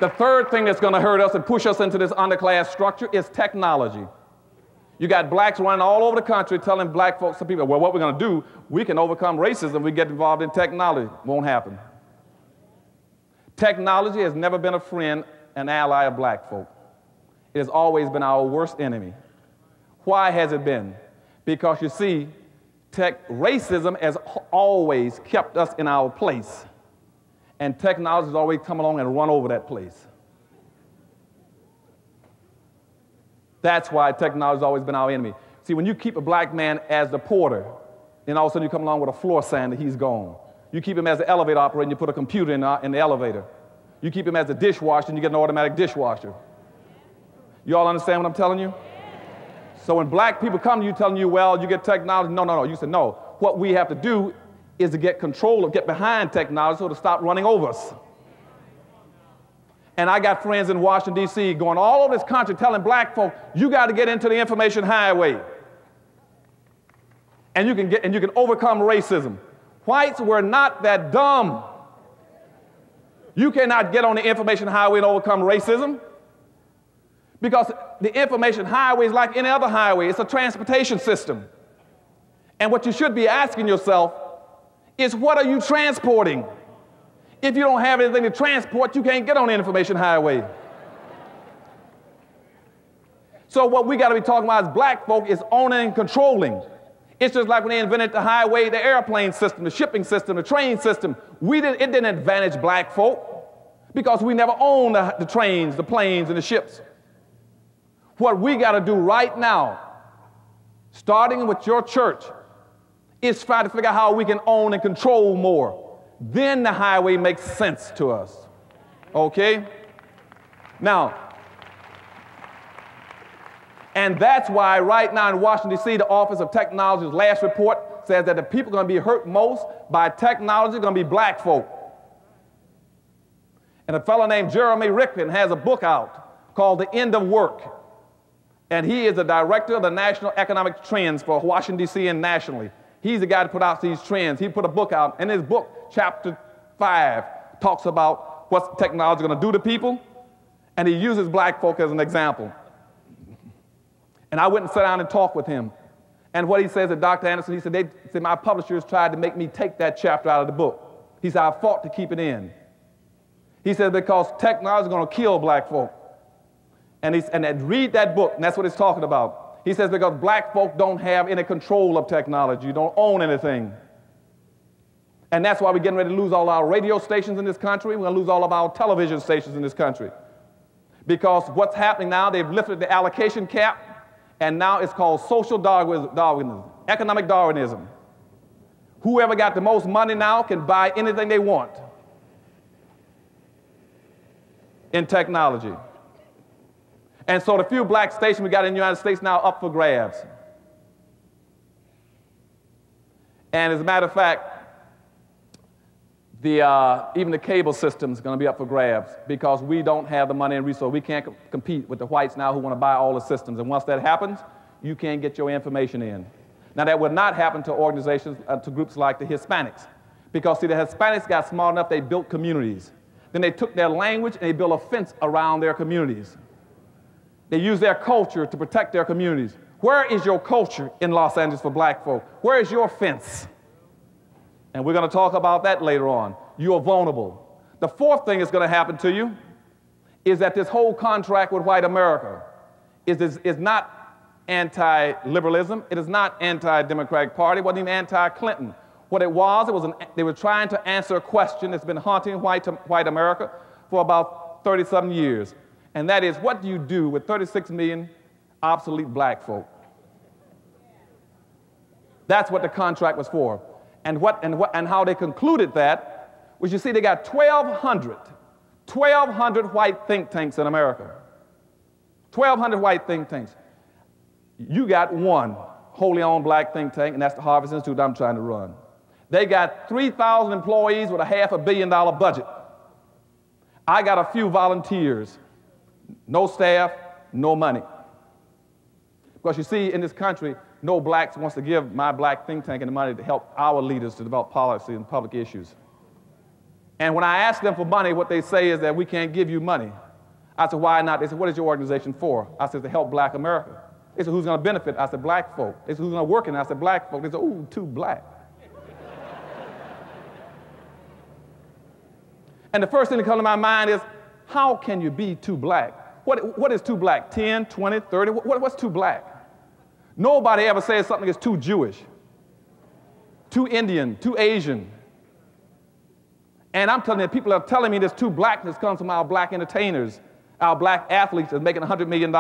The third thing that's going to hurt us and push us into this underclass structure is technology. You got blacks running all over the country telling black folks, some people, well, what we're going to do, we can overcome racism if we get involved in technology. Won't happen. Technology has never been a friend and ally of black folk. It has always been our worst enemy. Why has it been? Because you see, racism has always kept us in our place. And technology has always come along and run over that place. That's why technology has always been our enemy. See, when you keep a black man as the porter, then all of a sudden you come along with a floor sander, he's gone. You keep him as the elevator operator and you put a computer in the elevator. You keep him as a dishwasher and you get an automatic dishwasher. You all understand what I'm telling you? So when black people come to you telling you, well, you get technology, no. You say, no. What we have to do is to get control or get behind technology so to stop running over us. And I got friends in Washington, D.C. going all over this country telling black folk, you got to get into the information highway. And you can overcome racism. Whites were not that dumb. You cannot get on the information highway and overcome racism. Because the information highway is like any other highway. It's a transportation system. And what you should be asking yourself is, what are you transporting? If you don't have anything to transport, you can't get on the information highway. So what we got to be talking about as black folk is owning and controlling. It's just like when they invented the highway, the airplane system, the shipping system, the train system. It didn't advantage black folk because we never owned the trains, the planes, and the ships. What we got to do right now, starting with your church, is try to figure out how we can own and control more. Then the highway makes sense to us. Okay? Now, and that's why right now in Washington, D.C., the Office of Technology's last report says that the people going to be hurt most by technology are going to be black folk. And a fellow named Jeremy Rickman has a book out called The End of Work. And he is the director of the National Economic Trends for Washington, D.C. and nationally. He's the guy that put out these trends. He put a book out. In his book, chapter 5, talks about what technology is going to do to people. And he uses black folk as an example. And I went and sat down and talked with him. And what he says to Dr. Anderson, he said, my publishers tried to make me take that chapter out of the book. He said, I fought to keep it in. He said, because technology is going to kill black folk. And read that book, and that's what it's talking about. He says, because black folk don't have any control of technology. You don't own anything. And that's why we're getting ready to lose all our radio stations in this country. We're going to lose all of our television stations in this country. Because what's happening now, they've lifted the allocation cap, and now it's called social Darwinism, economic Darwinism. Whoever got the most money now can buy anything they want in technology. And so the few black stations we got in the United States now up for grabs. And as a matter of fact, even the cable system is going to be up for grabs because we don't have the money and resources. We can't compete with the whites now who want to buy all the systems. And once that happens, you can't get your information in. Now, that would not happen to organizations, to groups like the Hispanics. Because, see, the Hispanics got smart enough, they built communities. Then they took their language and they built a fence around their communities. They use their culture to protect their communities. Where is your culture in Los Angeles for black folk? Where is your fence? And we're going to talk about that later on. You are vulnerable. The fourth thing that's going to happen to you is that this whole contract with white America is not anti-liberalism. It is not anti-Democratic Party. It wasn't even anti-Clinton. What it was they were trying to answer a question that's been haunting white America for about 30-something years. And that is, what do you do with 36 million obsolete black folk? That's what the contract was for. And how they concluded that was, you see, they got 1,200 white think tanks in America. 1,200 white think tanks. You got one wholly owned black think tank, and that's the Harvest Institute I'm trying to run. They got 3,000 employees with a $500 million budget. I got a few volunteers. No staff, no money. Because you see, in this country, no blacks wants to give my black think tank any money to help our leaders to develop policy and public issues. And when I ask them for money, what they say is that we can't give you money. I said, why not? They said, what is your organization for? I said, to help black America. They said, who's going to benefit? I said, black folk. They said, who's going to work in it? I said, black folk. They said, ooh, too black. And the first thing that comes to my mind is, how can you be too black? What is too black? 10, 20, 30? What's too black? Nobody ever says something is too Jewish, too Indian, too Asian. And I'm telling you, people are telling me this too blackness comes from our black entertainers, our black athletes that's making $100 million.